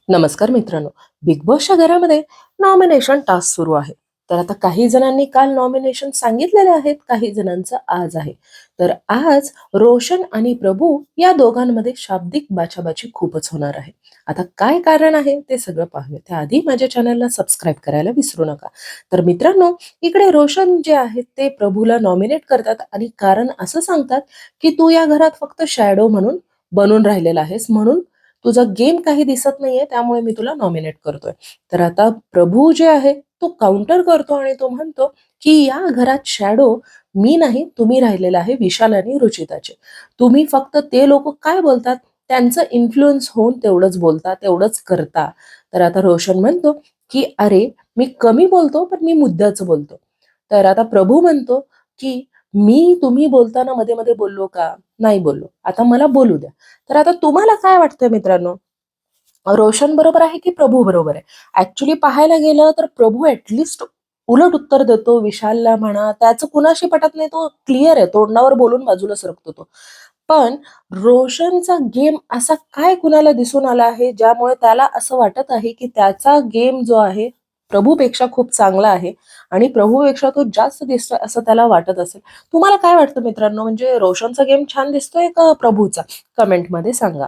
नमस्कार मित्रांनो. बिग बॉसच्या घरामध्ये नॉमिनेशन टास्क सुरू आहे. तर आता काही जणांनी काल नॉमिनेशन सांगितलेले आहेत, काही जणांचं आज आहे. तर आज रोशन आणि प्रभू या दोघांमध्ये शाब्दिक बाचाबाची खूपच होणार आहे. आता काय कारण आहे ते सगळं पाहूया. त्याआधी माझ्या चॅनलला सबस्क्राईब करायला विसरू नका. तर मित्रांनो, इकडे रोशन जे आहेत ते प्रभूला नॉमिनेट करतात आणि कारण असं सांगतात की तू या घरात फक्त शॅडो म्हणून बनून राहिलेला आहेस, म्हणून तुझा गेम काही दिसत नाहीये, त्यामुळे मी तुला नॉमिनेट करतोय. तर आता प्रभू जे आहे तो काउंटर करतो आणि तो म्हणतो की या घरात शॅडो मी नाही, तुम्ही राहिलेला आहे विशाल आणि रुचिताचे. तुम्ही फक्त ते लोक काय बोलतात त्यांचं इन्फ्लुअन्स होऊन तेवढंच बोलता, तेवढंच करता. तर आता रोशन म्हणतो की अरे, मी कमी बोलतो पण मी मुद्द्याचं बोलतो. तर आता प्रभू म्हणतो की मी तुम्ही बोलताना मध्ये मध्ये बोललो का? नाही बोललो, आता मला बोलू द्या. तर आता तुम्हाला काय वाटतं मित्रांनो? रोशन बरोबर आहे की प्रभू बरोबर आहे? ऍक्च्युली पाहायला गेलं तर प्रभू ऍटलिस्ट उलट उत्तर देतो विशालला म्हणा, त्याचं कुणाशी पटत नाही, तो क्लिअर आहे, तोंडावर बोलून बाजूला सरकतो तो. पण रोशनचा गेम असा काय कुणाला दिसून आला आहे ज्यामुळे त्याला असं वाटत आहे की त्याचा गेम जो आहे प्रभूपेक्षा खूप चांगला आहे आणि प्रभूपेक्षा तो जास्त दिसतोय असं त्याला वाटत असेल. तुम्हाला काय वाटतं मित्रांनो? म्हणजे रोशनचा गेम छान दिसतोय का प्रभूचा? कमेंटमध्ये सांगा.